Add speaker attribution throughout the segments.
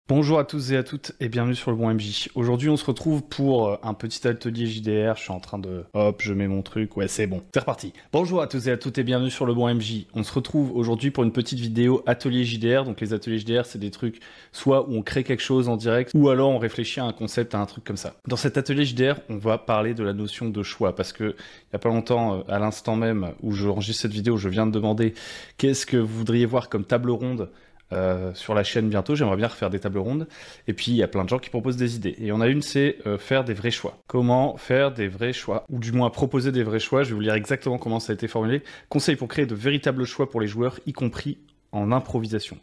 Speaker 1: Bonjour à tous et à toutes et bienvenue sur le bon MJ. Aujourd'hui on se retrouve pour un petit atelier JDR, je suis en train de... Hop, je mets mon truc, ouais c'est bon, c'est reparti. Bonjour à tous et à toutes et bienvenue sur le bon MJ. On se retrouve aujourd'hui pour une petite vidéo atelier JDR, donc les ateliers JDR c'est des trucs soit où on crée quelque chose en direct ou alors on réfléchit à un concept, à un truc comme ça. Dans cet atelier JDR on va parler de la notion de choix parce que il y a pas longtemps, à l'instant même où j'enregistre cette vidéo, je viens de demander qu'est-ce que vous voudriez voir comme table ronde sur la chaîne bientôt. J'aimerais bien refaire des tables rondes. Et puis, il y a plein de gens qui proposent des idées. Et il y en a une, c'est faire des vrais choix. Comment faire des vrais choix? Ou du moins proposer des vrais choix. Je vais vous lire exactement comment ça a été formulé. Conseil pour créer de véritables choix pour les joueurs, y compris en improvisation.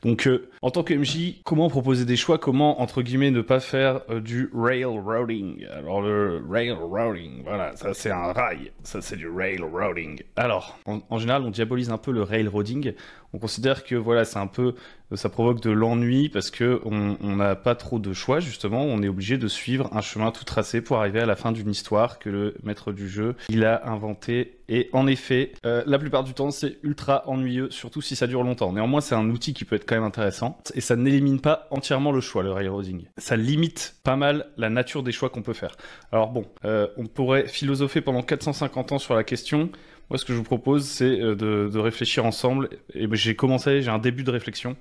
Speaker 1: Donc, en tant que MJ, comment proposer des choix? Comment, entre guillemets, ne pas faire du railroading? Alors, le railroading, voilà, ça c'est un rail. Ça c'est du railroading. Alors, en général, on diabolise un peu le railroading. On considère que, voilà, c'est un peu... Ça provoque de l'ennui parce que on n'a pas trop de choix, justement. On est obligé de suivre un chemin tout tracé pour arriver à la fin d'une histoire que le maître du jeu, il a inventé. Et en effet, la plupart du temps, c'est ultra ennuyeux, surtout si ça dure longtemps. Néanmoins, c'est un outil qui peut être quand même intéressant. Et ça n'élimine pas entièrement le choix, le railroading. Ça limite pas mal la nature des choix qu'on peut faire. Alors bon, on pourrait philosopher pendant 450 ans sur la question. Moi, ce que je vous propose, c'est de réfléchir ensemble. Et j'ai un début de réflexion.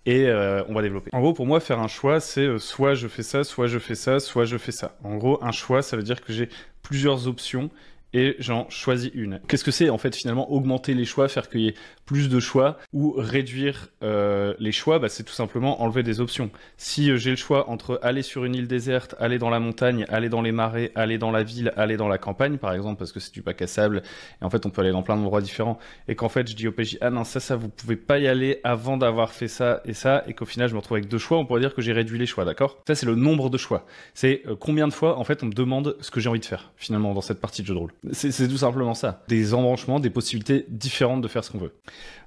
Speaker 1: Et on va développer. En gros, pour moi, faire un choix, c'est soit je fais ça, soit je fais ça, soit je fais ça. En gros, un choix, ça veut dire que j'ai plusieurs options et j'en choisis une. Qu'est-ce que c'est en fait finalement augmenter les choix, faire qu'il y ait plus de choix ou réduire les choix? Bah, c'est tout simplement enlever des options. Si j'ai le choix entre aller sur une île déserte, aller dans la montagne, aller dans les marais, aller dans la ville, aller dans la campagne par exemple parce que c'est du bac à sable et en fait on peut aller dans plein d'endroits différents et qu'en fait je dis au PJ ah non ça vous pouvez pas y aller avant d'avoir fait ça et qu'au final je me retrouve avec deux choix, on pourrait dire que j'ai réduit les choix, d'accord? Ça c'est le nombre de choix. C'est combien de fois en fait on me demande ce que j'ai envie de faire finalement dans cette partie de jeu de rôle. C'est tout simplement ça. Des embranchements, des possibilités différentes de faire ce qu'on veut.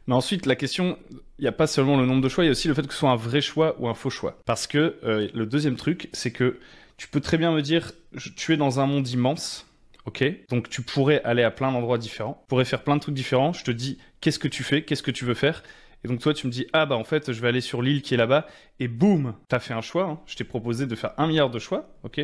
Speaker 1: Mais ensuite, la question, il n'y a pas seulement le nombre de choix, il y a aussi le fait que ce soit un vrai choix ou un faux choix. Parce que le deuxième truc, c'est que tu peux très bien me dire, tu es dans un monde immense, ok? Donc tu pourrais aller à plein d'endroits différents, tu pourrais faire plein de trucs différents, je te dis, qu'est-ce que tu fais, qu'est-ce que tu veux faire? Et donc toi, tu me dis, ah bah en fait, je vais aller sur l'île qui est là-bas, et boum, t'as fait un choix, hein. Je t'ai proposé de faire 1 milliard de choix, ok?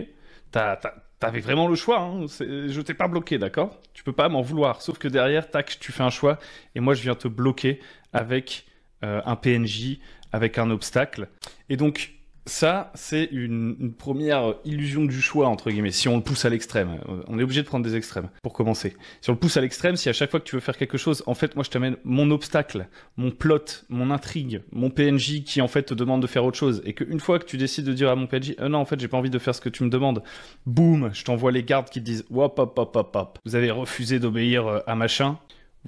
Speaker 1: T'avais vraiment le choix, hein. Je t'ai pas bloqué, d'accord? Tu peux pas m'en vouloir, sauf que derrière, tac, tu fais un choix, et moi je viens te bloquer avec un PNJ, avec un obstacle. Et donc, ça, c'est une première illusion du choix, entre guillemets, si on le pousse à l'extrême. On est obligé de prendre des extrêmes, pour commencer. Si on le pousse à l'extrême, si à chaque fois que tu veux faire quelque chose, en fait, moi, je t'amène mon obstacle, mon plot, mon intrigue, mon PNJ qui, en fait, te demande de faire autre chose, et qu'une fois que tu décides de dire à mon PNJ, non, en fait, j'ai pas envie de faire ce que tu me demandes, boum, je t'envoie les gardes qui te disent, hop, hop, hop, hop, hop, vous avez refusé d'obéir à machin,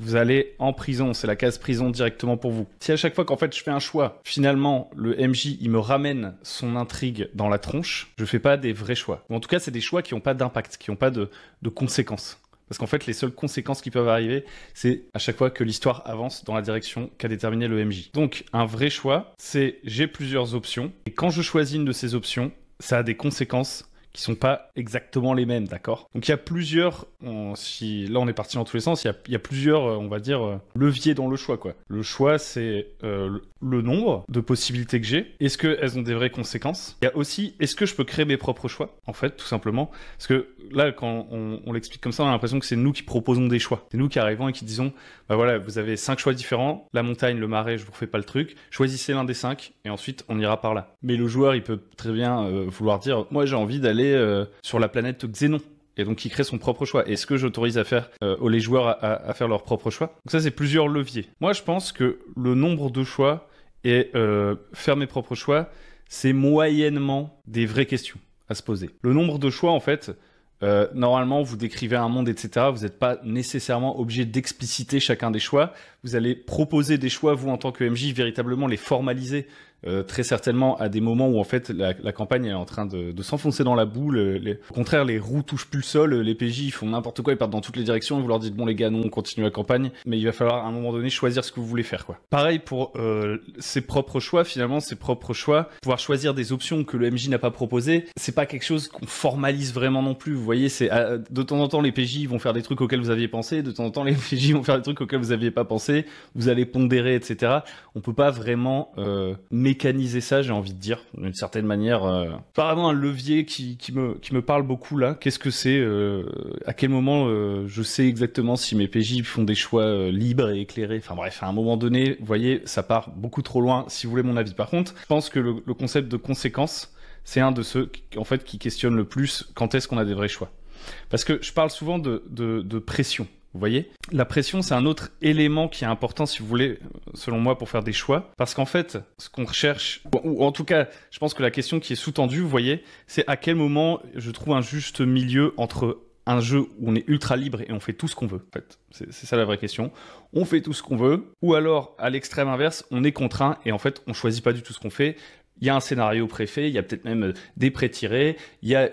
Speaker 1: vous allez en prison, c'est la case prison directement pour vous. Si à chaque fois qu'en fait je fais un choix, finalement le MJ il me ramène son intrigue dans la tronche, je fais pas des vrais choix. Ou en tout cas c'est des choix qui n'ont pas d'impact, qui n'ont pas de conséquences. Parce qu'en fait les seules conséquences qui peuvent arriver, c'est à chaque fois que l'histoire avance dans la direction qu'a déterminé le MJ. Donc un vrai choix, c'est j'ai plusieurs options, et quand je choisis une de ces options, ça a des conséquences qui sont pas exactement les mêmes, d'accord? Donc il y a plusieurs, là on est parti dans tous les sens, il y a plusieurs, on va dire, leviers dans le choix, quoi. Le choix, c'est le nombre de possibilités que j'ai. Est-ce qu'elles ont des vraies conséquences? Il y a aussi, est-ce que je peux créer mes propres choix, en fait, tout simplement? Parce que là, quand on l'explique comme ça, on a l'impression que c'est nous qui proposons des choix. C'est nous qui arrivons et qui disons, bah voilà, vous avez 5 choix différents, la montagne, le marais, je vous refais pas le truc, choisissez l'un des 5 et ensuite on ira par là. Mais le joueur, il peut très bien vouloir dire, moi j'ai envie d'aller sur la planète Xénon. Et donc, il crée son propre choix. Est-ce que j'autorise à faire les joueurs à faire leur propre choix? Donc ça, c'est plusieurs leviers. Moi, je pense que le nombre de choix et faire mes propres choix, c'est moyennement des vraies questions à se poser. Le nombre de choix, en fait, normalement, vous décrivez un monde, etc. Vous n'êtes pas nécessairement obligé d'expliciter chacun des choix. Vous allez proposer des choix, vous, en tant que MJ, véritablement les formaliser. Très certainement à des moments où en fait la campagne est en train de s'enfoncer dans la boue, au contraire les roues touchent plus le sol, les PJ ils font n'importe quoi, ils partent dans toutes les directions, et vous leur dites bon les gars non on continue la campagne, mais il va falloir à un moment donné choisir ce que vous voulez faire quoi. Pareil pour ses propres choix, finalement ses propres choix, pouvoir choisir des options que le MJ n'a pas proposées, c'est pas quelque chose qu'on formalise vraiment non plus, vous voyez, c'est de temps en temps les PJ vont faire des trucs auxquels vous aviez pensé, de temps en temps les PJ vont faire des trucs auxquels vous aviez pas pensé, vous allez pondérer etc. On peut pas vraiment mécaniser ça, j'ai envie de dire, d'une certaine manière. Pas vraiment un levier qui me parle beaucoup là. Qu'est-ce que c'est à quel moment je sais exactement si mes PJ font des choix libres et éclairés. Enfin bref, à un moment donné, vous voyez, ça part beaucoup trop loin si vous voulez mon avis. Par contre, je pense que le concept de conséquence, c'est un de ceux en fait, qui questionnent le plus quand est-ce qu'on a des vrais choix. Parce que je parle souvent de pression. Vous voyez, la pression, c'est un autre élément qui est important, si vous voulez, selon moi, pour faire des choix. Parce qu'en fait, ce qu'on recherche, ou en tout cas, je pense que la question qui est sous-tendue, vous voyez, c'est à quel moment je trouve un juste milieu entre un jeu où on est ultra libre et on fait tout ce qu'on veut. En fait, c'est ça la vraie question. On fait tout ce qu'on veut, ou alors, à l'extrême inverse, on est contraint et en fait, on choisit pas du tout ce qu'on fait. Il y a un scénario préfet, il y a peut-être même des pré-tirés, il y a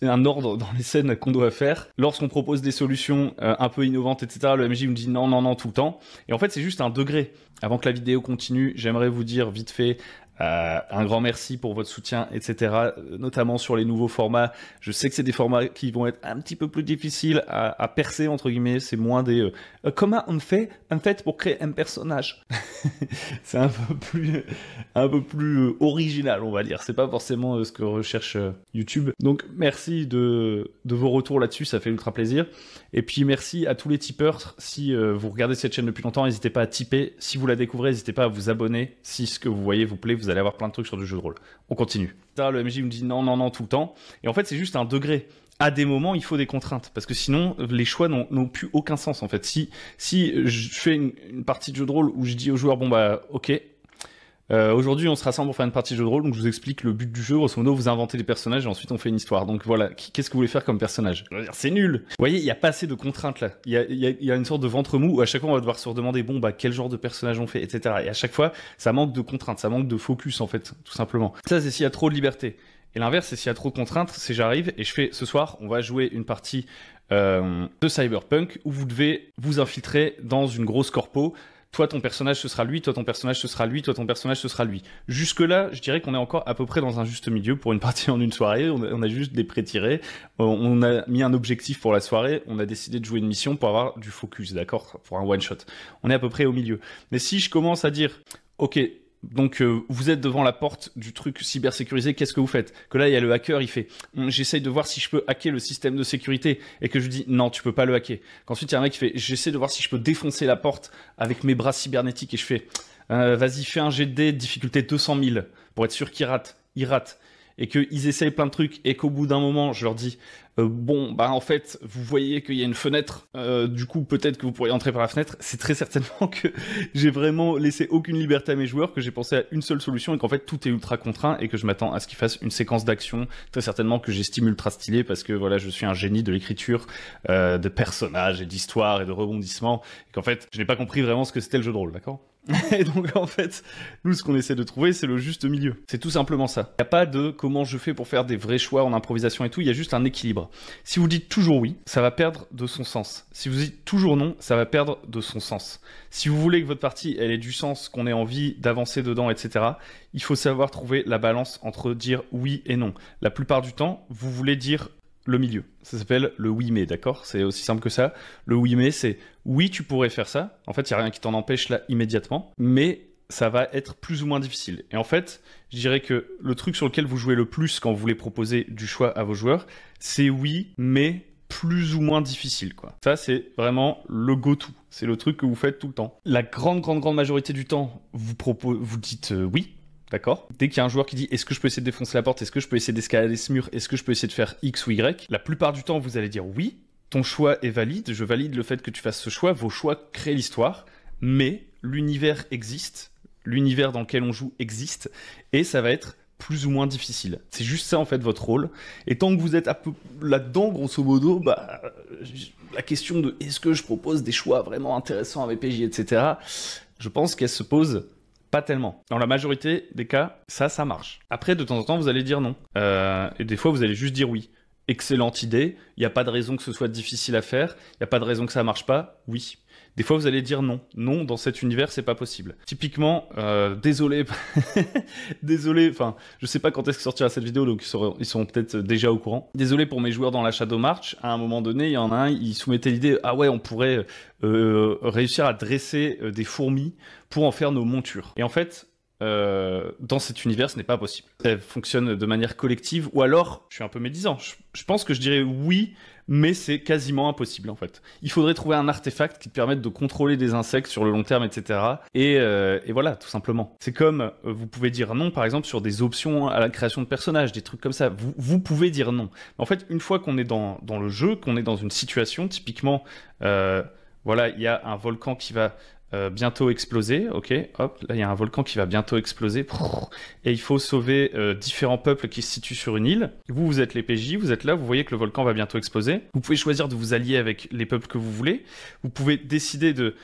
Speaker 1: un ordre dans les scènes qu'on doit faire. Lorsqu'on propose des solutions un peu innovantes, etc., le MJ me dit non, non, non tout le temps. Et en fait, c'est juste un degré. Avant que la vidéo continue, j'aimerais vous dire vite fait un grand merci pour votre soutien, etc., notamment sur les nouveaux formats. Je sais que c'est des formats qui vont être un petit peu plus difficiles à percer, entre guillemets. C'est moins des... comment on fait, en fait, pour créer un personnage? C'est un peu plus original, on va dire. C'est pas forcément ce que recherche YouTube. Donc, merci de vos retours là-dessus. Ça fait ultra plaisir. Et puis, merci à tous les tipeurs. Si vous regardez cette chaîne depuis longtemps, n'hésitez pas à tiper. Si vous la découvrez, n'hésitez pas à vous abonner. Si ce que vous voyez vous plaît, vous allez avoir plein de trucs sur du jeu de rôle. On continue. Le MJ me dit non, non, non tout le temps. Et en fait, c'est juste un degré. À des moments, il faut des contraintes. Parce que sinon, les choix n'ont plus aucun sens, en fait. Si je fais une partie de jeu de rôle où je dis aux joueurs, bon bah, ok, aujourd'hui, on se rassemble pour faire une partie de jeu de rôle, donc je vous explique le but du jeu. Grosso modo, vous inventez des personnages et ensuite on fait une histoire. Donc voilà, qu'est-ce que vous voulez faire comme personnage? Je veux dire, c'est nul. Vous voyez, il n'y a pas assez de contraintes là. Il y a une sorte de ventre mou où à chaque fois on va devoir se redemander, bon bah, quel genre de personnage on fait, etc. Et à chaque fois, ça manque de contraintes, ça manque de focus en fait, tout simplement. Ça, c'est s'il y a trop de liberté. Et l'inverse, c'est s'il y a trop de contraintes, c'est j'arrive et je fais ce soir, on va jouer une partie de Cyberpunk où vous devez vous infiltrer dans une grosse corpo. Toi, ton personnage, ce sera lui, toi, ton personnage, ce sera lui, toi, ton personnage, ce sera lui. Jusque-là, je dirais qu'on est encore à peu près dans un juste milieu pour une partie en une soirée. On a juste des pré-tirés. On a mis un objectif pour la soirée. On a décidé de jouer une mission pour avoir du focus, d'accord? Pour un one-shot. On est à peu près au milieu. Mais si je commence à dire, ok, donc vous êtes devant la porte du truc cybersécurisé, qu'est-ce que vous faites? Que là il y a le hacker, il fait j'essaye de voir si je peux hacker le système de sécurité, et que je dis non, tu peux pas le hacker. Qu'ensuite il y a un mec qui fait j'essaie de voir si je peux défoncer la porte avec mes bras cybernétiques, et je fais vas-y, fais un jet de dés, difficulté 200 000 pour être sûr qu'il rate. Il rate. Et qu'ils essayent plein de trucs, et qu'au bout d'un moment, je leur dis bon, bah en fait, vous voyez qu'il y a une fenêtre, du coup, peut-être que vous pourriez entrer par la fenêtre. C'est très certainement que j'ai vraiment laissé aucune liberté à mes joueurs, que j'ai pensé à une seule solution, et qu'en fait, tout est ultra contraint, et que je m'attends à ce qu'ils fassent une séquence d'action, très certainement que j'estime ultra stylée, parce que voilà, je suis un génie de l'écriture, de personnages, et d'histoire, et de rebondissements, et qu'en fait, je n'ai pas compris vraiment ce que c'était le jeu de rôle, d'accord? Et donc en fait, nous ce qu'on essaie de trouver, c'est le juste milieu. C'est tout simplement ça. Il n'y a pas de comment je fais pour faire des vrais choix en improvisation et tout, il y a juste un équilibre. Si vous dites toujours oui, ça va perdre de son sens. Si vous dites toujours non, ça va perdre de son sens. Si vous voulez que votre partie, elle ait du sens, qu'on ait envie d'avancer dedans, etc., il faut savoir trouver la balance entre dire oui et non. La plupart du temps, vous voulez dire le milieu. Ça s'appelle le oui mais, d'accord? C'est aussi simple que ça. Le oui mais, c'est oui, tu pourrais faire ça. En fait, il n'y a rien qui t'en empêche là immédiatement, mais ça va être plus ou moins difficile. Et en fait, je dirais que le truc sur lequel vous jouez le plus quand vous voulez proposer du choix à vos joueurs, c'est oui, mais plus ou moins difficile, quoi. Ça, c'est vraiment le go-to. C'est le truc que vous faites tout le temps. La grande majorité du temps, vous dites oui. D'accord? Dès qu'il y a un joueur qui dit est-ce que je peux essayer de défoncer la porte, est-ce que je peux essayer d'escalader ce mur, est-ce que je peux essayer de faire X ou Y, la plupart du temps vous allez dire oui, ton choix est valide, je valide le fait que tu fasses ce choix, vos choix créent l'histoire, mais l'univers existe, l'univers dans lequel on joue existe, et ça va être plus ou moins difficile. C'est juste ça en fait votre rôle, et tant que vous êtes un peu là-dedans, grosso modo, bah, la question de est-ce que je propose des choix vraiment intéressants à mes PJ, etc., je pense qu'elle se pose pas tellement. Dans la majorité des cas, ça marche. Après, de temps en temps, vous allez dire non. Et des fois, vous allez juste dire oui. Excellente idée, il n'y a pas de raison que ce soit difficile à faire, il n'y a pas de raison que ça marche pas, oui. Des fois, vous allez dire non. Non, dans cet univers, c'est pas possible. Typiquement, désolé, désolé, enfin, je sais pas quand est-ce que sortira cette vidéo, donc ils sont peut-être déjà au courant. Désolé pour mes joueurs dans la Shadow March, à un moment donné, il y en a un, il soumettait l'idée, ah ouais, on pourrait réussir à dresser des fourmis pour en faire nos montures. Et en fait, dans cet univers, ce n'est pas possible. Elle fonctionne de manière collective, ou alors, je suis un peu médisant, je pense que je dirais oui, mais c'est quasiment impossible en fait. Il faudrait trouver un artefact qui te permette de contrôler des insectes sur le long terme, etc. Et voilà, tout simplement. C'est comme, vous pouvez dire non, par exemple, sur des options à la création de personnages, des trucs comme ça. Vous pouvez dire non. En fait, une fois qu'on est dans le jeu, qu'on est dans une situation, typiquement, voilà, il y a un volcan qui va bientôt exploser, ok, hop, là il y a un volcan qui va bientôt exploser, et il faut sauver différents peuples qui se situent sur une île. Vous êtes les PJ, vous êtes là, vous voyez que le volcan va bientôt exploser. Vous pouvez choisir de vous allier avec les peuples que vous voulez. Vous pouvez décider de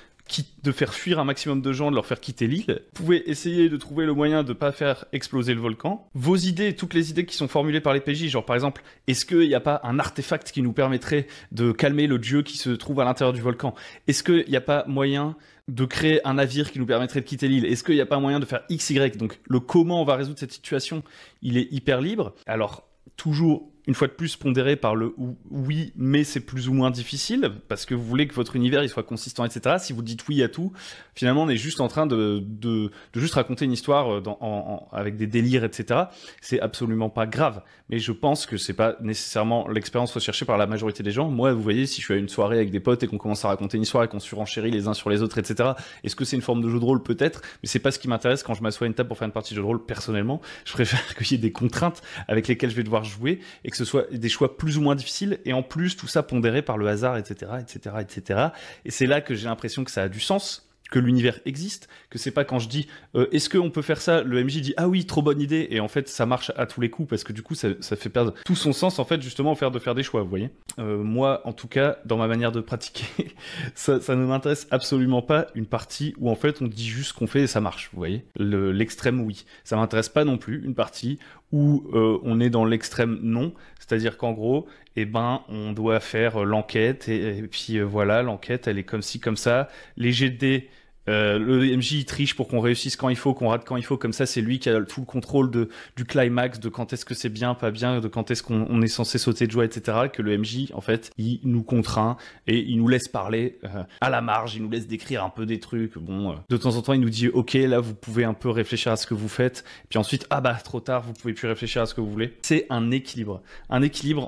Speaker 1: faire fuir un maximum de gens, de leur faire quitter l'île. Vous pouvez essayer de trouver le moyen de ne pas faire exploser le volcan. Vos idées, toutes les idées qui sont formulées par les PJ, genre par exemple, est-ce qu'il n'y a pas un artefact qui nous permettrait de calmer le dieu qui se trouve à l'intérieur du volcan? Est-ce qu'il n'y a pas moyen de créer un navire qui nous permettrait de quitter l'île? Est-ce qu'il n'y a pas moyen de faire X, Y? Donc le comment on va résoudre cette situation, il est hyper libre. Alors, toujours une fois de plus pondéré par le oui, mais c'est plus ou moins difficile, parce que vous voulez que votre univers il soit consistant, etc. Si vous dites oui à tout, finalement on est juste en train de juste raconter une histoire avec des délires, etc. C'est absolument pas grave, mais je pense que c'est pas nécessairement l'expérience recherchée par la majorité des gens. Moi, vous voyez, si je suis à une soirée avec des potes et qu'on commence à raconter une histoire et qu'on surenchérit les uns sur les autres, etc., est-ce que c'est une forme de jeu de rôle? Peut-être, mais c'est pas ce qui m'intéresse quand je m'assois à une table pour faire une partie de jeu de rôle. Personnellement, je préfère qu'il y ait des contraintes avec lesquelles je vais devoir jouer et que ce soit des choix plus ou moins difficiles, et en plus tout ça pondéré par le hasard, etc., etc., etc. Et c'est là que j'ai l'impression que ça a du sens, que l'univers existe, que c'est pas quand je dis est-ce qu'on peut faire ça, le MJ dit ah oui, trop bonne idée, et en fait ça marche à tous les coups, parce que du coup ça fait perdre tout son sens en fait, justement de faire des choix, vous voyez. Moi en tout cas, dans ma manière de pratiquer, ça ne m'intéresse absolument pas une partie où en fait on dit juste ce qu'on fait et ça marche, vous voyez. L'extrême oui. Ça m'intéresse pas non plus une partie où on est dans l'extrême non, c'est-à-dire qu'en gros, eh ben, on doit faire l'enquête, et puis voilà, l'enquête, elle est comme ci, comme ça. Les jets de dés, le MJ il triche pour qu'on réussisse quand il faut, qu'on rate quand il faut, comme ça c'est lui qui a tout le contrôle du climax, de quand est-ce que c'est bien, pas bien, de quand est-ce qu'on est censé sauter de joie, etc. Que le MJ, en fait, il nous contraint et il nous laisse parler à la marge, il nous laisse décrire un peu des trucs. Bon, de temps en temps, il nous dit ok, là vous pouvez un peu réfléchir à ce que vous faites, puis ensuite ah bah trop tard, vous pouvez plus réfléchir à ce que vous voulez. C'est un équilibre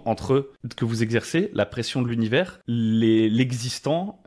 Speaker 1: entre que vous exercez, la pression de l'univers, l'existant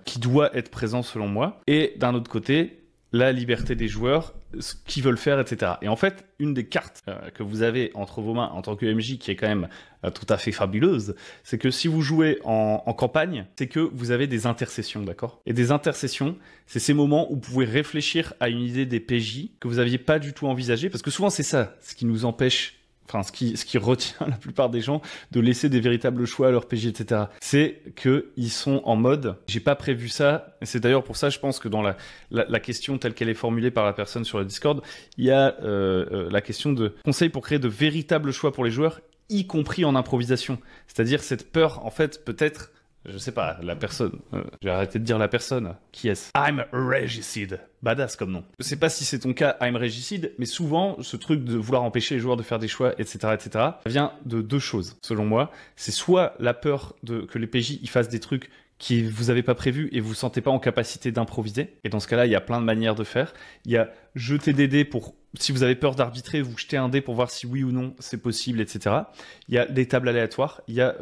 Speaker 1: qui doit être présent selon moi, et d'un autre côté, la liberté des joueurs, ce qu'ils veulent faire, etc. Et en fait, une des cartes que vous avez entre vos mains en tant que MJ, qui est quand même tout à fait fabuleuse, c'est que si vous jouez en campagne, c'est que vous avez des intercessions, d'accord? Et des intercessions, c'est ces moments où vous pouvez réfléchir à une idée des PJ que vous n'aviez pas du tout envisagée, parce que souvent c'est ça, ce qui nous empêche, enfin ce qui retient la plupart des gens de laisser des véritables choix à leur PJ, etc. C'est qu'ils sont en mode j'ai pas prévu ça. Et c'est d'ailleurs pour ça, je pense que dans la question telle qu'elle est formulée par la personne sur le Discord, il y a la question de conseils pour créer de véritables choix pour les joueurs, y compris en improvisation. C'est-à-dire cette peur, en fait, peut-être, je sais pas, la personne, je vais arrêter de dire la personne, qui est-ce? I'm Regicide. Badass comme nom. Je sais pas si c'est ton cas, I'm Regicide, mais souvent, ce truc de vouloir empêcher les joueurs de faire des choix, etc., etc., vient de deux choses, selon moi. C'est soit la peur que les PJ ils fassent des trucs qui vous avez pas prévu et vous sentez pas en capacité d'improviser. Et dans ce cas-là, il y a plein de manières de faire. Il y a jeter des dés pour, si vous avez peur d'arbitrer, vous jetez un dé pour voir si oui ou non c'est possible, etc. Il y a des tables aléatoires. Il y a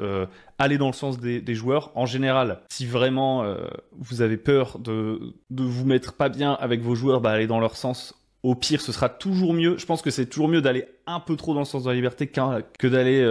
Speaker 1: aller dans le sens des joueurs. En général, si vraiment vous avez peur de vous mettre pas bien avec vos joueurs, bah, aller dans leur sens. Au pire, ce sera toujours mieux. Je pense que c'est toujours mieux d'aller un peu trop dans le sens de la liberté que d'aller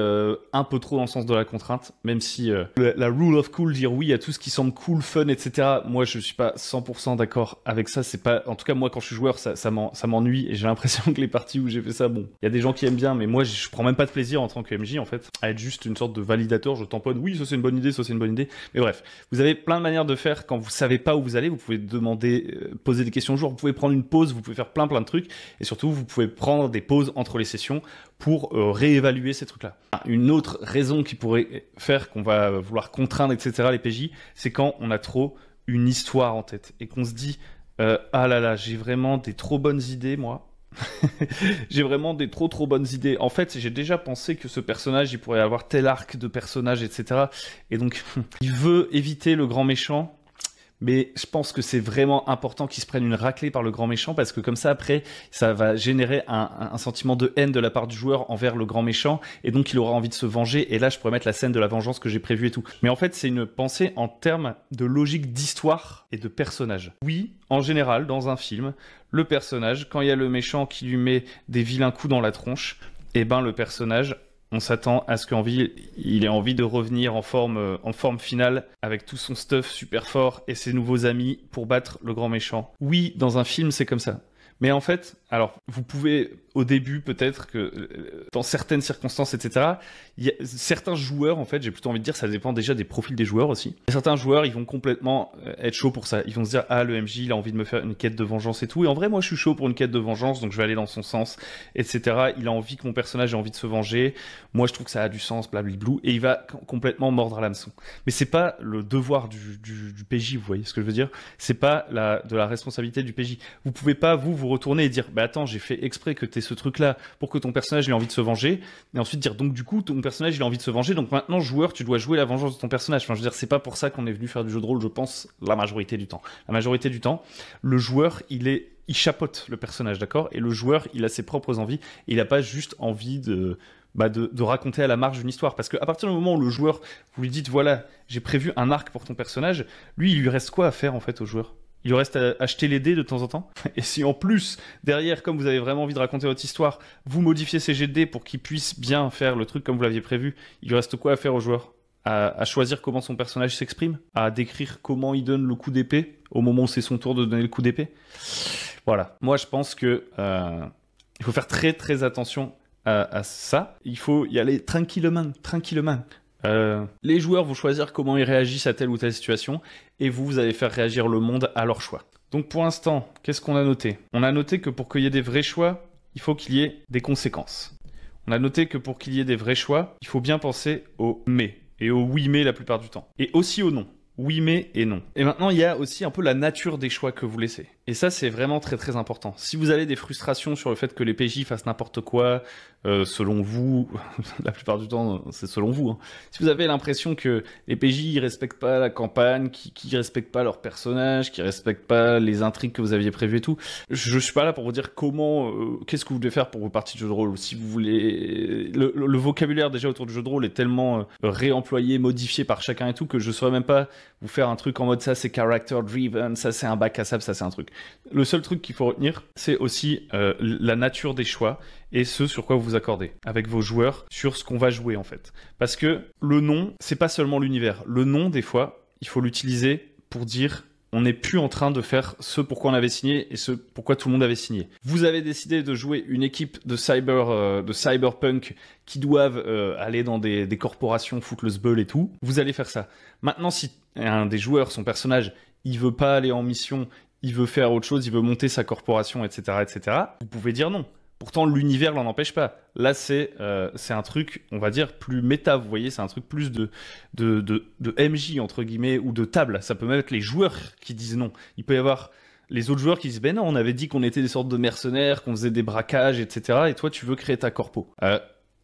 Speaker 1: un peu trop dans le sens de la contrainte. Même si la rule of cool, dire oui à tout ce qui semble cool, fun, etc. Moi, je suis pas 100% d'accord avec ça. C'est pas, en tout cas, moi, quand je suis joueur, ça m'ennuie. Et j'ai l'impression que les parties où j'ai fait ça, bon, il y a des gens qui aiment bien, mais moi, je prends même pas de plaisir en tant que MJ, en fait, à être juste une sorte de validateur. Je tamponne, oui, ça c'est une bonne idée, ça c'est une bonne idée. Mais bref, vous avez plein de manières de faire quand vous savez pas où vous allez. Vous pouvez demander, poser des questions au jour. Vous pouvez prendre une pause. Vous pouvez faire plein de trucs. Et surtout, vous pouvez prendre des pauses entre les sessions pour réévaluer ces trucs-là. Une autre raison qui pourrait faire qu'on va vouloir contraindre, etc., les PJ, c'est quand on a trop une histoire en tête et qu'on se dit ah là là, j'ai vraiment des trop bonnes idées, moi. J'ai vraiment des trop bonnes idées. En fait, j'ai déjà pensé que ce personnage, il pourrait avoir tel arc de personnage, etc. Et donc, il veut éviter le grand méchant. Mais je pense que c'est vraiment important qu'ils se prennent une raclée par le grand méchant, parce que comme ça, après, ça va générer un sentiment de haine de la part du joueur envers le grand méchant, et donc il aura envie de se venger, et là, je pourrais mettre la scène de la vengeance que j'ai prévue et tout. Mais en fait, c'est une pensée en termes de logique d'histoire et de personnage. Oui, en général, dans un film, le personnage, quand il y a le méchant qui lui met des vilains coups dans la tronche, et ben le personnage, on s'attend à ce qu'il ait envie de revenir en forme finale avec tout son stuff super fort et ses nouveaux amis pour battre le grand méchant. Oui, dans un film, c'est comme ça. Mais en fait, alors, vous pouvez, au début, peut-être que, dans certaines circonstances, etc., certains joueurs, en fait, j'ai plutôt envie de dire, ça dépend déjà des profils des joueurs aussi. Et certains joueurs, ils vont complètement être chauds pour ça. Ils vont se dire, ah, le MJ, il a envie de me faire une quête de vengeance et tout. Et en vrai, moi, je suis chaud pour une quête de vengeance, donc je vais aller dans son sens, etc. Il a envie que mon personnage ait envie de se venger. Moi, je trouve que ça a du sens, blablablou. Et il va complètement mordre à l'hameçon. Mais c'est pas le devoir du PJ, vous voyez ce que je veux dire? C'est pas de la responsabilité du PJ. Vous pouvez pas, vous retourner et dire, bah attends, j'ai fait exprès que t'aies ce truc-là pour que ton personnage ait envie de se venger, et ensuite dire, donc du coup, ton personnage il a envie de se venger, donc maintenant, joueur, tu dois jouer la vengeance de ton personnage. Enfin, je veux dire, c'est pas pour ça qu'on est venu faire du jeu de rôle, je pense, la majorité du temps. La majorité du temps, le joueur, il chapeaute le personnage, d'accord? Et le joueur, il a ses propres envies, et il a pas juste envie de raconter à la marge une histoire. Parce qu'à partir du moment où le joueur, vous lui dites, voilà, j'ai prévu un arc pour ton personnage, lui, il lui reste quoi à faire, en fait, au joueur? Il lui reste à acheter les dés de temps en temps. Et si en plus, derrière, comme vous avez vraiment envie de raconter votre histoire, vous modifiez ces jets de dés pour qu'il puisse bien faire le truc comme vous l'aviez prévu, il lui reste quoi à faire au joueur? À choisir comment son personnage s'exprime? À décrire comment il donne le coup d'épée au moment où c'est son tour de donner le coup d'épée? Voilà. Moi, je pense que il faut faire très très attention à ça. Il faut y aller tranquillement, tranquillement. Les joueurs vont choisir comment ils réagissent à telle ou telle situation, et vous allez faire réagir le monde à leur choix. Donc pour l'instant, qu'est-ce qu'on a noté? On a noté que pour qu'il y ait des vrais choix, il faut qu'il y ait des conséquences. On a noté que pour qu'il y ait des vrais choix, il faut bien penser au mais, et au oui mais la plupart du temps. Et aussi au non. Oui mais et non. Et maintenant, il y a aussi un peu la nature des choix que vous laissez. Et ça, c'est vraiment très très important. Si vous avez des frustrations sur le fait que les PJ fassent n'importe quoi, selon vous, la plupart du temps, c'est selon vous. Hein. Si vous avez l'impression que les PJ ils respectent pas la campagne, qui respectent pas leurs personnages, qui respectent pas les intrigues que vous aviez prévues et tout, je suis pas là pour vous dire comment, qu'est-ce que vous devez faire pour vos parties de jeu de rôle. Si vous voulez, le vocabulaire déjà autour du jeu de rôle est tellement réemployé, modifié par chacun et tout que je saurais même pas vous faire un truc en mode ça c'est character driven, ça c'est un bac à sable, ça c'est un truc. Le seul truc qu'il faut retenir, c'est aussi la nature des choix et ce sur quoi vous vous accordez avec vos joueurs sur ce qu'on va jouer en fait. Parce que le nom, c'est pas seulement l'univers. Le nom, des fois, il faut l'utiliser pour dire on n'est plus en train de faire ce pourquoi on avait signé et ce pourquoi tout le monde avait signé. Vous avez décidé de jouer une équipe de cyberpunk qui doivent aller dans des corporations, foutre le sbeul et tout. Vous allez faire ça. Maintenant, si un des joueurs, son personnage, il veut pas aller en mission, il veut faire autre chose, il veut monter sa corporation, etc., etc., vous pouvez dire non. Pourtant, l'univers l'en empêche pas. Là, c'est un truc, on va dire, plus méta, vous voyez, c'est un truc plus de MJ, entre guillemets, ou de table. Ça peut même être les joueurs qui disent non. Il peut y avoir les autres joueurs qui disent, ben non, on avait dit qu'on était des sortes de mercenaires, qu'on faisait des braquages, etc., et toi, tu veux créer ta corpo.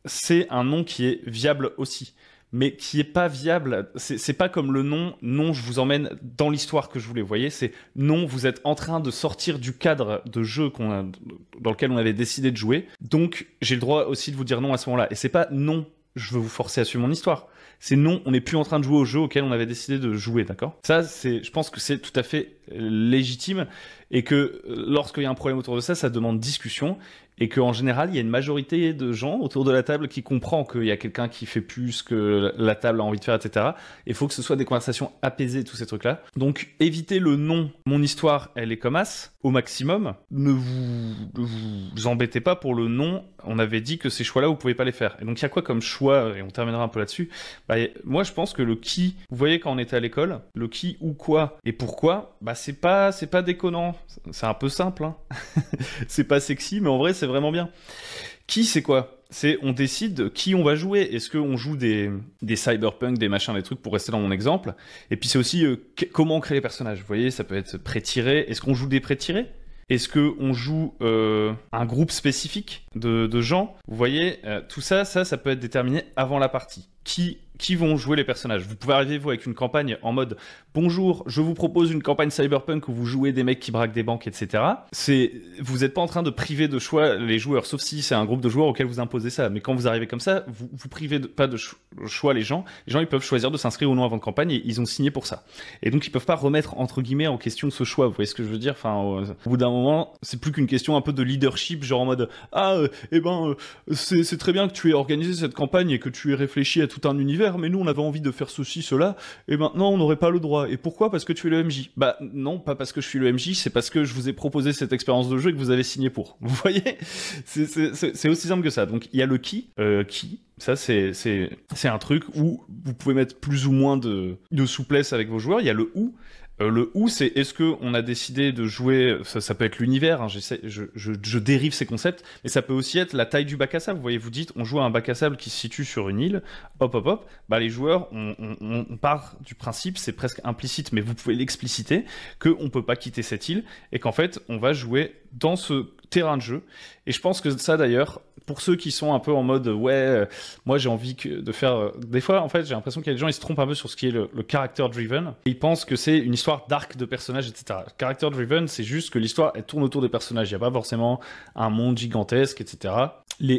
Speaker 1: C'est un nom qui est viable aussi. Mais qui est pas viable, c'est pas comme le nom, non, je vous emmène dans l'histoire que je voulais, vous voyez, c'est non, vous êtes en train de sortir du cadre de jeu dans lequel on avait décidé de jouer, donc j'ai le droit aussi de vous dire non à ce moment-là. Et c'est pas non, je veux vous forcer à suivre mon histoire. C'est non, on n'est plus en train de jouer au jeu auquel on avait décidé de jouer, d'accord? Ça, je pense que c'est tout à fait légitime et que lorsqu'il y a un problème autour de ça, ça demande discussion et qu'en général, il y a une majorité de gens autour de la table qui comprend qu'il y a quelqu'un qui fait plus que la table a envie de faire, etc. Il faut que ce soit des conversations apaisées, tous ces trucs-là. Donc, évitez le non, mon histoire, elle est comme as, au maximum. Ne vous embêtez pas pour le non, on avait dit que ces choix-là, vous pouvez pas les faire. Et donc, il y a quoi comme choix, et on terminera un peu là-dessus. Moi, je pense que le qui, vous voyez quand on était à l'école, le qui ou quoi et pourquoi, c'est pas déconnant. C'est un peu simple, hein. C'est pas sexy, mais en vrai, c'est vraiment bien. Qui, c'est quoi? C'est on décide qui on va jouer. Est-ce qu'on joue des cyberpunk, des machins, des trucs, pour rester dans mon exemple. Et puis c'est aussi comment on crée les personnages. Vous voyez, ça peut être pré-tiré. Est-ce qu'on joue des pré-tirés? Est-ce qu'on joue un groupe spécifique de gens? Vous voyez, tout ça, ça peut être déterminé avant la partie. Qui qui vont jouer les personnages. Vous pouvez arriver, vous, avec une campagne en mode « Bonjour, je vous propose une campagne cyberpunk où vous jouez des mecs qui braquent des banques, etc. » Vous n'êtes pas en train de priver de choix les joueurs, sauf si c'est un groupe de joueurs auquel vous imposez ça. Mais quand vous arrivez comme ça, vous privez pas de choix les gens. Les gens, ils peuvent choisir de s'inscrire ou non avant de campagne et ils ont signé pour ça. Et donc, ils peuvent pas remettre, entre guillemets, en question ce choix. Vous voyez ce que je veux dire? Enfin, au bout d'un moment, c'est plus qu'une question un peu de leadership, genre en mode « Ah, c'est très bien que tu aies organisé cette campagne et que tu aies réfléchi à tout un univers, mais nous, on avait envie de faire ceci, cela, et maintenant, on n'aurait pas le droit. Et pourquoi? Parce que tu es le MJ. » Bah non, pas parce que je suis le MJ, c'est parce que je vous ai proposé cette expérience de jeu et que vous avez signé pour. Vous voyez? C'est aussi simple que ça. Donc, il y a le qui. Ça, c'est un truc où vous pouvez mettre plus ou moins de souplesse avec vos joueurs. Il y a le où. Le où, c'est est-ce qu'on a décidé de jouer, ça peut être l'univers, hein, je dérive ces concepts, mais ça peut aussi être la taille du bac à sable. Vous voyez, vous dites, on joue à un bac à sable qui se situe sur une île, hop, bah les joueurs, on part du principe, c'est presque implicite, mais vous pouvez l'expliciter, qu'on peut pas quitter cette île, et qu'en fait, on va jouer dans ce terrain de jeu. Et je pense que ça, d'ailleurs, pour ceux qui sont un peu en mode moi j'ai envie de faire des fois en fait j'ai l'impression qu'il y a des gens ils se trompent un peu sur ce qui est le character driven et ils pensent que c'est une histoire d'arc de personnages, etc. Character driven, c'est juste que l'histoire elle tourne autour des personnages, il n'y a pas forcément un monde gigantesque, etc.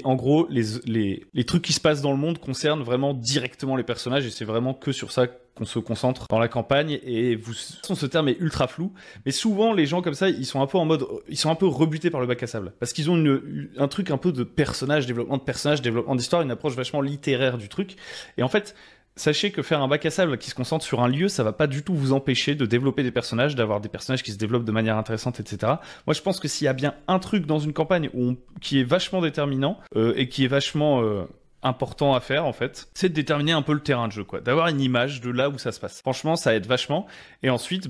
Speaker 1: En gros les trucs qui se passent dans le monde concernent vraiment directement les personnages et c'est vraiment que sur ça qu'on se concentre dans la campagne. Et ce terme est ultra flou, mais souvent les gens comme ça ils sont un peu en mode, ils sont un peu rebutés par le bac à sable parce qu'ils ont un truc un peu de développement d'histoire, une approche vachement littéraire du truc. Et en fait, sachez que faire un bac à sable qui se concentre sur un lieu, ça va pas du tout vous empêcher de développer des personnages, d'avoir des personnages qui se développent de manière intéressante, etc. Moi, je pense que s'il y a bien un truc dans une campagne qui est vachement déterminant et qui est vachement important à faire, en fait, c'est de déterminer un peu le terrain de jeu, quoi. D'avoir une image de là où ça se passe. Franchement, ça aide vachement. Et ensuite,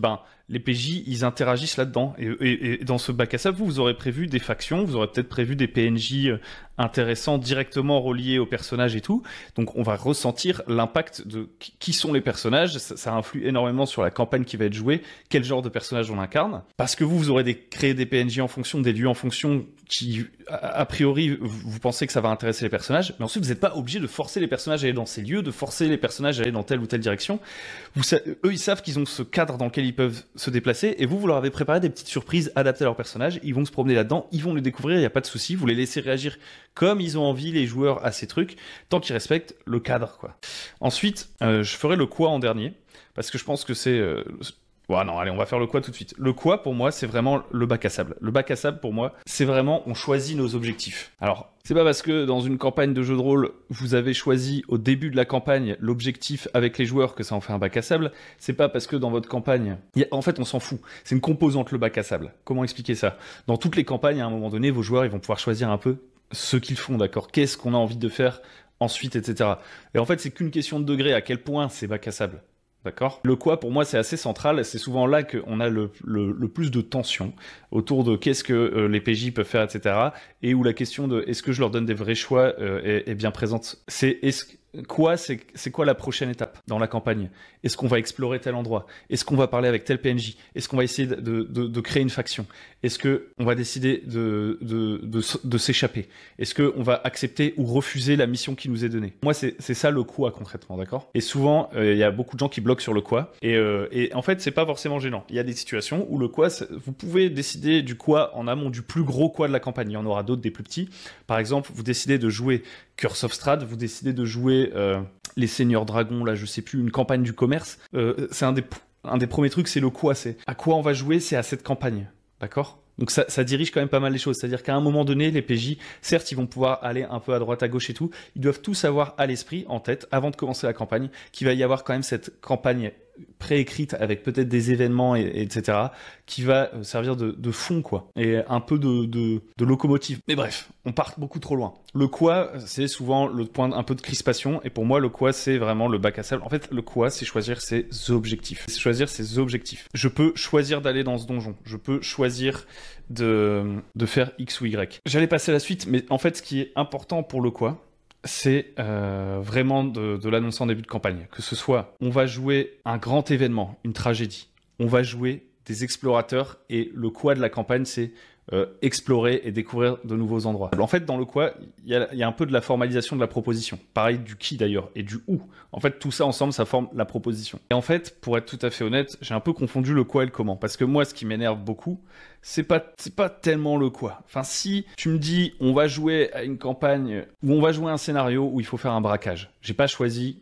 Speaker 1: les PJ, ils interagissent là-dedans. Et dans ce bac à sable, vous aurez prévu des factions, vous aurez peut-être prévu des PNJ intéressants directement reliés aux personnages et tout. Donc, on va ressentir l'impact de qui sont les personnages. Ça influe énormément sur la campagne qui va être jouée, quel genre de personnage on incarne. Parce que vous aurez créé des PNJ en fonction, des lieux en fonction qui, a priori, vous pensez que ça va intéresser les personnages. Mais ensuite, vous n'êtes pas obligé de forcer les personnages à aller dans ces lieux, de forcer les personnages à aller dans telle ou telle direction. Eux, ils savent qu'ils ont ce cadre dans lequel ils peuvent se déplacer, et vous leur avez préparé des petites surprises adaptées à leur personnage. Ils vont se promener là-dedans, ils vont le découvrir, il n'y a pas de souci. Vous les laissez réagir comme ils ont envie, les joueurs, à ces trucs, tant qu'ils respectent le cadre, quoi. Ensuite, je ferai le quoi en dernier, parce que je pense que c'est... Ouais, non, allez, on va faire le quoi tout de suite. Le quoi, pour moi, c'est vraiment le bac à sable. Le bac à sable, pour moi, c'est vraiment, on choisit nos objectifs. Alors, c'est pas parce que dans une campagne de jeu de rôle, vous avez choisi au début de la campagne l'objectif avec les joueurs que ça en fait un bac à sable. C'est pas parce que dans votre campagne, en fait, on s'en fout. C'est une composante, le bac à sable. Comment expliquer ça? Dans toutes les campagnes, à un moment donné, vos joueurs, ils vont pouvoir choisir un peu ce qu'ils font, d'accord? Qu'est-ce qu'on a envie de faire ensuite, etc. Et en fait, c'est qu'une question de degré, à quel point c'est bac à sable. D'accord? Le quoi, pour moi, c'est assez central. C'est souvent là qu'on a le plus de tension autour de qu'est-ce que les PJ peuvent faire, etc. Et où la question de est-ce que je leur donne des vrais choix est bien présente. C'est quoi la prochaine étape dans la campagne? Est-ce qu'on va explorer tel endroit? Est-ce qu'on va parler avec tel PNJ? Est-ce qu'on va essayer de créer une faction? Est-ce qu'on va décider de s'échapper? Est-ce qu'on va accepter ou refuser la mission qui nous est donnée? Moi, c'est ça le quoi concrètement, d'accord? Et souvent, il y a beaucoup de gens qui bloquent sur le quoi. Et en fait, c'est pas forcément gênant. Il y a des situations où le quoi, vous pouvez décider du quoi en amont, du plus gros quoi de la campagne. Il y en aura d'autres, des plus petits. Par exemple, vous décidez de jouer Curse of Strahd, vous décidez de jouer les Seigneurs Dragons, là, je sais plus, une campagne du commerce. C'est un des premiers trucs, c'est le quoi. C'est à quoi on va jouer, c'est à cette campagne. D'accord? Donc ça dirige quand même pas mal les choses. C'est-à-dire qu'à un moment donné, les PJ, certes, ils vont pouvoir aller un peu à droite, à gauche et tout. Ils doivent tous avoir à l'esprit, en tête, avant de commencer la campagne, qu'il va y avoir quand même cette campagne préécrite avec peut-être des événements, etc., qui va servir de fond, quoi. Et un peu de locomotive. Mais bref, on part beaucoup trop loin. Le quoi, c'est souvent le point un peu de crispation. Et pour moi, le quoi, c'est vraiment le bac à sable. En fait, le quoi, c'est choisir ses objectifs. C'est choisir ses objectifs. Je peux choisir d'aller dans ce donjon. Je peux choisir de faire X ou Y. J'allais passer à la suite, mais en fait, ce qui est important pour le quoi, c'est vraiment de l'annoncer en début de campagne. Que ce soit, on va jouer un grand événement, une tragédie. On va jouer des explorateurs et le quoi de la campagne, c'est explorer et découvrir de nouveaux endroits. En fait, dans le quoi, il y a un peu de la formalisation de la proposition. Pareil du qui d'ailleurs, et du où. En fait, tout ça ensemble, ça forme la proposition. Et en fait, pour être tout à fait honnête, j'ai un peu confondu le quoi et le comment. Parce que moi, ce qui m'énerve beaucoup, c'est pas tellement le quoi. Enfin, si tu me dis, on va jouer à une campagne, ou on va jouer à un scénario où il faut faire un braquage. J'ai pas choisi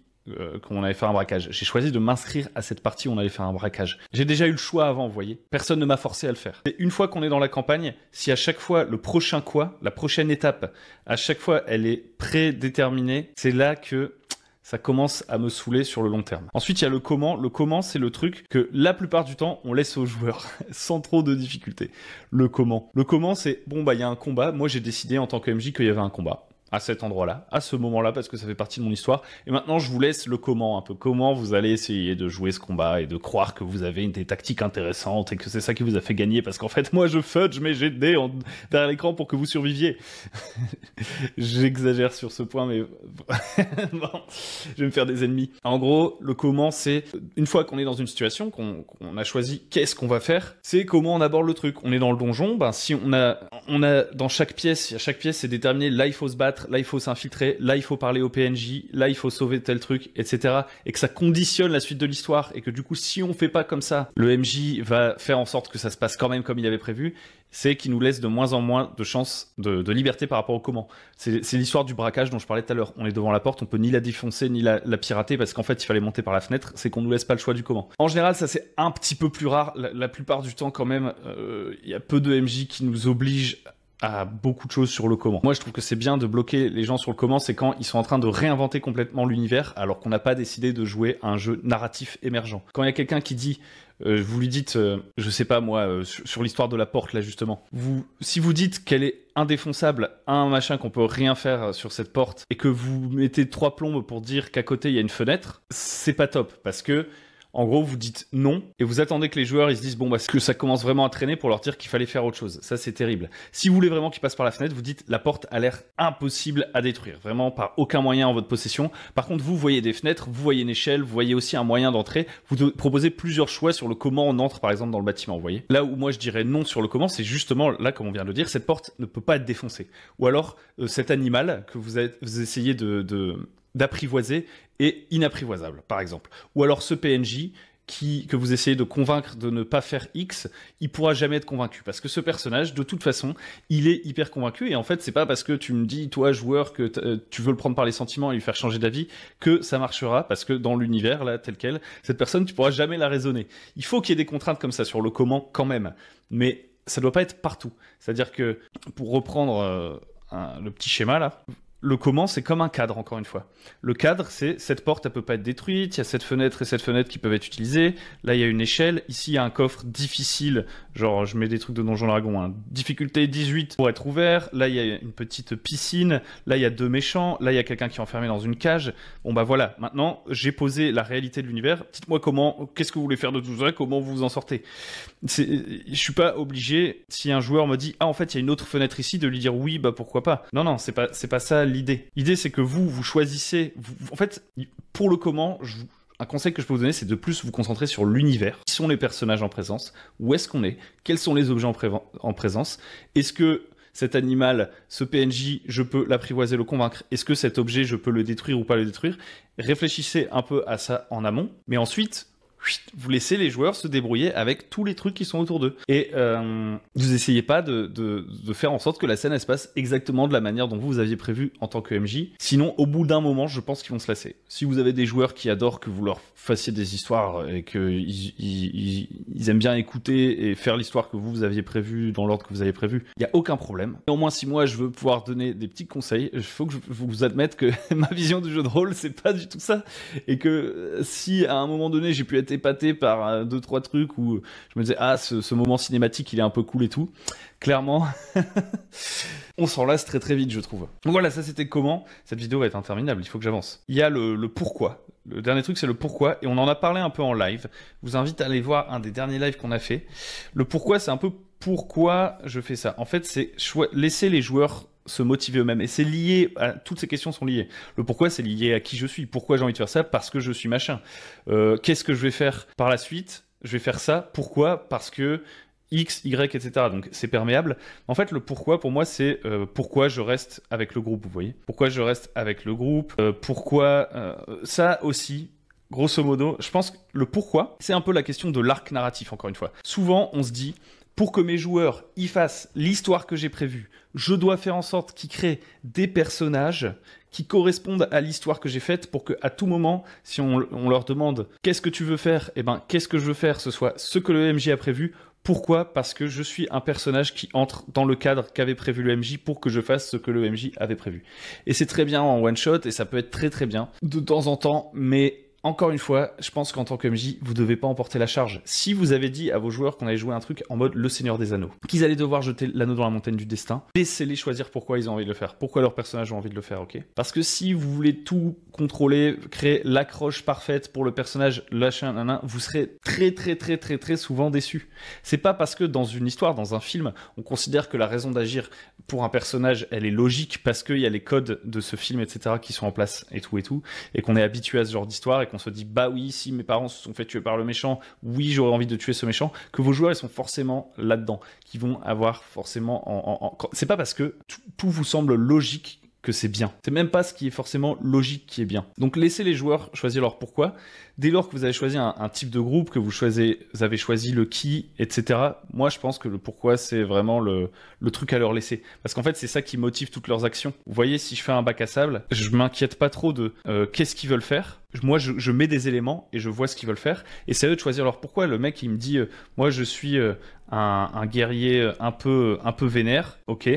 Speaker 1: qu'on allait faire un braquage. J'ai choisi de m'inscrire à cette partie où on allait faire un braquage. J'ai déjà eu le choix avant, vous voyez. Personne ne m'a forcé à le faire. Et une fois qu'on est dans la campagne, si à chaque fois le prochain quoi, la prochaine étape, à chaque fois elle est prédéterminée, c'est là que ça commence à me saouler sur le long terme. Ensuite, il y a le comment. Le comment, c'est le truc que la plupart du temps, on laisse aux joueurs, sans trop de difficultés. Le comment. Le comment, c'est, bon, bah, il y a un combat. Moi, j'ai décidé en tant que MJ qu'il y avait un combat. À cet endroit-là, à ce moment-là, parce que ça fait partie de mon histoire. Et maintenant, je vous laisse le comment, un peu. Comment vous allez essayer de jouer ce combat et de croire que vous avez des tactiques intéressantes et que c'est ça qui vous a fait gagner, parce qu'en fait, moi, je fudge mes jets de dés derrière l'écran pour que vous surviviez. J'exagère sur ce point, mais bon, je vais me faire des ennemis. En gros, le comment, c'est une fois qu'on est dans une situation, qu'on a choisi qu'est-ce qu'on va faire, c'est comment on aborde le truc. On est dans le donjon, ben si on a dans chaque pièce, c'est déterminé, là il faut se battre, là il faut s'infiltrer, là il faut parler au PNJ, là il faut sauver tel truc, etc. Et que ça conditionne la suite de l'histoire, et que du coup, si on fait pas comme ça, le MJ va faire en sorte que ça se passe quand même comme il avait prévu. C'est qu'il nous laisse de moins en moins de chances de liberté par rapport au comment. C'est l'histoire du braquage dont je parlais tout à l'heure. On est devant la porte, on peut ni la défoncer ni la pirater parce qu'en fait il fallait monter par la fenêtre. C'est qu'on nous laisse pas le choix du comment. En général, ça c'est un petit peu plus rare. La plupart du temps quand même, il y a peu de MJ qui nous obligent à beaucoup de choses sur le comment. Moi, je trouve que c'est bien de bloquer les gens sur le comment, c'est quand ils sont en train de réinventer complètement l'univers alors qu'on n'a pas décidé de jouer à un jeu narratif émergent. Quand il y a quelqu'un qui dit vous lui dites, je sais pas moi, sur l'histoire de la porte là justement. Si vous dites qu'elle est indéfonçable, un machin qu'on peut rien faire sur cette porte, et que vous mettez 3 plombes pour dire qu'à côté il y a une fenêtre, c'est pas top parce que en gros, vous dites non, et vous attendez que les joueurs ils se disent bon bah que ça commence vraiment à traîner pour leur dire qu'il fallait faire autre chose. Ça c'est terrible. Si vous voulez vraiment qu'ils passent par la fenêtre, vous dites la porte a l'air impossible à détruire, vraiment par aucun moyen en votre possession. Par contre, vous voyez des fenêtres, vous voyez une échelle, vous voyez aussi un moyen d'entrer. Vous proposez plusieurs choix sur le comment on entre par exemple dans le bâtiment. Vous voyez. Là où moi je dirais non sur le comment, c'est justement là comme on vient de le dire, cette porte ne peut pas être défoncée. Ou alors cet animal que vous essayez d'apprivoiser est inapprivoisable, par exemple. Ou alors ce PNJ que vous essayez de convaincre de ne pas faire X, il pourra jamais être convaincu. Parce que ce personnage, de toute façon, il est hyper convaincu. Et en fait, c'est pas parce que tu me dis, toi, joueur, que tu veux le prendre par les sentiments et lui faire changer d'avis, que ça marchera. Parce que dans l'univers, là, tel quel, cette personne, tu pourras jamais la raisonner. Il faut qu'il y ait des contraintes comme ça sur le comment, quand même. Mais ça doit pas être partout. C'est-à-dire que, pour reprendre le petit schéma, là, le comment, c'est comme un cadre, encore une fois. Le cadre, c'est cette porte, elle peut pas être détruite, il y a cette fenêtre et cette fenêtre qui peuvent être utilisées. Là, il y a une échelle. Ici, il y a un coffre difficile. Genre, je mets des trucs de Donjon Dragon. Hein. Difficulté 18 pour être ouvert. Là, il y a une petite piscine. Là, il y a 2 méchants. Là, il y a quelqu'un qui est enfermé dans une cage. Bon, bah voilà. Maintenant, j'ai posé la réalité de l'univers. Dites-moi qu'est-ce que vous voulez faire de tout ça? Comment vous vous en sortez? Je suis pas obligé, si un joueur me dit, ah, en fait, il y a une autre fenêtre ici, de lui dire oui, bah pourquoi pas. Non, c'est pas ça l'idée. L'idée, c'est que vous choisissez. En fait, pour le comment, un conseil que je peux vous donner, c'est de plus vous concentrer sur l'univers. Qui sont les personnages en présence? Où est-ce qu'on est? Quels sont les objets en présence? Est-ce que cet animal, ce PNJ, je peux l'apprivoiser, le convaincre? Est-ce que cet objet, je peux le détruire ou pas le détruire? Réfléchissez un peu à ça en amont. Mais ensuite, vous laissez les joueurs se débrouiller avec tous les trucs qui sont autour d'eux. Et vous essayez pas de faire en sorte que la scène elle se passe exactement de la manière dont vous aviez prévu en tant que MJ. Sinon, au bout d'un moment, je pense qu'ils vont se lasser. Si vous avez des joueurs qui adorent que vous leur fassiez des histoires et qu'ils aiment bien écouter et faire l'histoire que vous aviez prévue dans l'ordre que vous avez prévu, il n'y a aucun problème. Et au moins, si moi je veux pouvoir donner des petits conseils, il faut que je vous admette que ma vision du jeu de rôle, c'est pas du tout ça. Et que si à un moment donné, j'ai pu être épaté par 2-3 trucs où je me disais ce moment cinématique il est un peu cool et tout, clairement on s'en lasse très très vite, je trouve. Donc voilà, ça c'était comment. Cette vidéo va être interminable, il faut que j'avance. Il y a le pourquoi. Le dernier truc c'est le pourquoi, et on en a parlé un peu en live. Je vous invite à aller voir un des derniers lives qu'on a fait. Le pourquoi, c'est un peu pourquoi je fais ça. En fait, c'est laisser les joueurs se motiver eux-mêmes. Et c'est lié toutes ces questions sont liées. Le pourquoi, c'est lié à qui je suis. Pourquoi j'ai envie de faire ça? Parce que je suis machin. Qu'est-ce que je vais faire par la suite? Je vais faire ça. Pourquoi? Parce que X, Y, etc. Donc c'est perméable. En fait, le pourquoi, pour moi, c'est pourquoi je reste avec le groupe, vous voyez. Pourquoi je reste avec le groupe, ça aussi, grosso modo, je pense que le pourquoi, c'est un peu la question de l'arc narratif, encore une fois. Souvent, on se dit, pour que mes joueurs y fassent l'histoire que j'ai prévue, je dois faire en sorte qu'ils créent des personnages qui correspondent à l'histoire que j'ai faite pour qu'à tout moment, si on leur demande « Qu'est-ce que tu veux faire ?» Eh ben, qu'est-ce que je veux faire, ce soit ce que le MJ a prévu. Pourquoi ? Parce que je suis un personnage qui entre dans le cadre qu'avait prévu le MJ pour que je fasse ce que le MJ avait prévu. Et c'est très bien en one-shot, et ça peut être très très bien de temps en temps, mais... Encore une fois, je pense qu'en tant que MJ, vous devez pas emporter la charge. Si vous avez dit à vos joueurs qu'on allait jouer un truc en mode le Seigneur des Anneaux, qu'ils allaient devoir jeter l'anneau dans la montagne du destin, laissez-les choisir pourquoi ils ont envie de le faire, pourquoi leurs personnages ont envie de le faire, ok ? Parce que si vous voulez tout contrôler, créer l'accroche parfaite pour le personnage, lâcher vous serez très souvent déçus. C'est pas parce que dans une histoire, dans un film, on considère que la raison d'agir pour un personnage, elle est logique parce qu'il y a les codes de ce film, etc., qui sont en place et tout, et qu'on est habitué à ce genre d'histoire, et qu'on se dit, bah oui, si mes parents se sont fait tuer par le méchant, oui, j'aurais envie de tuer ce méchant, que vos joueurs, ils sont forcément là-dedans, qui vont avoir forcément... C'est pas parce que tout vous semble logique que c'est bien. C'est même pas ce qui est forcément logique qui est bien. Donc laissez les joueurs choisir leur pourquoi. Dès lors que vous avez choisi un type de groupe, que vous avez choisi le qui, etc., moi je pense que le pourquoi c'est vraiment le truc à leur laisser. Parce qu'en fait c'est ça qui motive toutes leurs actions. Vous voyez, si je fais un bac à sable, je m'inquiète pas trop de qu'est-ce qu'ils veulent faire. Moi je mets des éléments et je vois ce qu'ils veulent faire. Et c'est à eux de choisir leur pourquoi. Le mec il me dit, moi je suis... un guerrier un peu vénère, ok.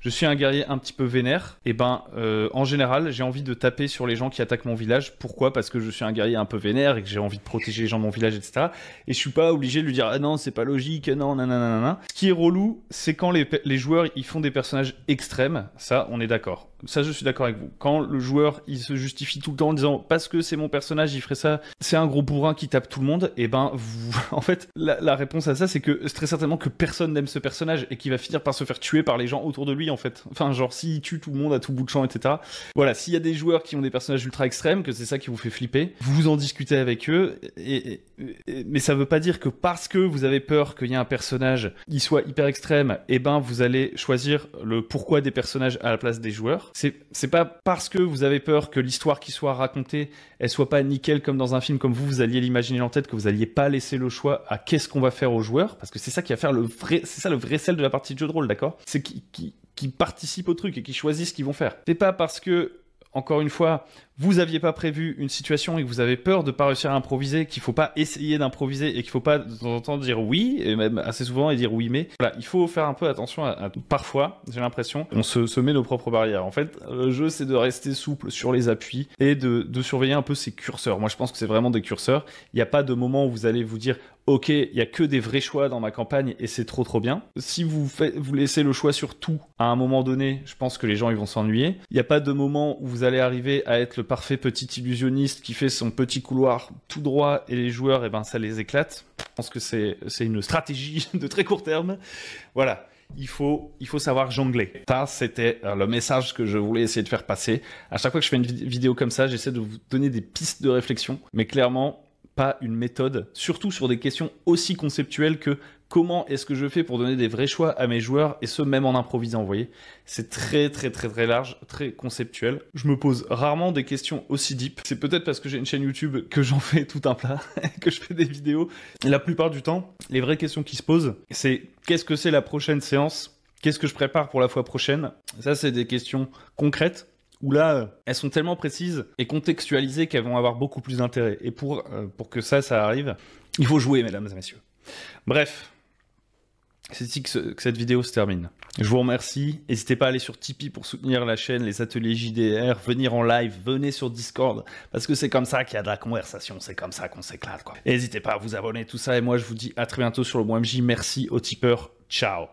Speaker 1: Je suis un guerrier un petit peu vénère, et ben en général j'ai envie de taper sur les gens qui attaquent mon village. Pourquoi ? Parce que je suis un guerrier un peu vénère et que j'ai envie de protéger les gens de mon village, etc. Et je suis pas obligé de lui dire ah non c'est pas logique, non nanana. Ce qui est relou, c'est quand les joueurs ils font des personnages extrêmes. Ça on est d'accord. Ça je suis d'accord avec vous. Quand le joueur il se justifie tout le temps en disant parce que c'est mon personnage il ferait ça, c'est un gros bourrin qui tape tout le monde, et ben vous en fait la réponse à ça c'est que très certainement que personne n'aime ce personnage et qui va finir par se faire tuer par les gens autour de lui en fait. Enfin genre s'il tue tout le monde à tout bout de champ, etc. Voilà, s'il y a des joueurs qui ont des personnages ultra extrêmes, que c'est ça qui vous fait flipper, vous en discutez avec eux, mais ça veut pas dire que parce que vous avez peur qu'il y ait un personnage il soit hyper extrême, et ben vous allez choisir le pourquoi des personnages à la place des joueurs. C'est pas parce que vous avez peur que l'histoire qui soit racontée elle soit pas nickel comme dans un film, comme vous alliez l'imaginer en tête, que vous alliez pas laisser le choix à qu'est-ce qu'on va faire aux joueurs, parce que c'est ça qui va faire c'est ça le vrai sel de la partie de jeu de rôle, d'accord ? C'est qui participent au truc et qui choisissent ce qu'ils vont faire. C'est pas parce que, encore une fois, vous aviez pas prévu une situation et que vous avez peur de pas réussir à improviser, qu'il faut pas essayer d'improviser et qu'il faut pas de temps en temps dire oui, et même assez souvent et dire oui mais. Voilà, il faut faire un peu attention à parfois, j'ai l'impression, on se met nos propres barrières. En fait, le jeu c'est de rester souple sur les appuis et de surveiller un peu ces curseurs. Moi je pense que c'est vraiment des curseurs. Il n'y a pas de moment où vous allez vous dire ok, il y a que des vrais choix dans ma campagne et c'est trop bien. Si vous laissez le choix sur tout à un moment donné, je pense que les gens ils vont s'ennuyer. Il n'y a pas de moment où vous allez arriver à être le parfait petit illusionniste qui fait son petit couloir tout droit et les joueurs, eh ben, ça les éclate. Je pense que c'est une stratégie de très court terme. Voilà. Il faut savoir jongler. Ça, c'était le message que je voulais essayer de faire passer. À chaque fois que je fais une vidéo comme ça, j'essaie de vous donner des pistes de réflexion. Mais clairement, pas une méthode, surtout sur des questions aussi conceptuelles que comment est-ce que je fais pour donner des vrais choix à mes joueurs, et ce même en improvisant, vous voyez. C'est très large, très conceptuel. Je me pose rarement des questions aussi deep. C'est peut-être parce que j'ai une chaîne YouTube que j'en fais tout un plat, que je fais des vidéos. Et la plupart du temps, les vraies questions qui se posent, c'est qu'est-ce que c'est la prochaine séance ? Qu'est-ce que je prépare pour la fois prochaine ? Ça, c'est des questions concrètes, où là, elles sont tellement précises et contextualisées qu'elles vont avoir beaucoup plus d'intérêt. Et pour que ça arrive, il faut jouer, mesdames et messieurs. Bref, c'est ici que cette vidéo se termine. Je vous remercie. N'hésitez pas à aller sur Tipeee pour soutenir la chaîne, les ateliers JDR, venir en live, venez sur Discord, parce que c'est comme ça qu'il y a de la conversation, c'est comme ça qu'on s'éclate, quoi. N'hésitez pas à vous abonner, tout ça, et moi je vous dis à très bientôt sur le MJ. Merci aux tipeurs. Ciao.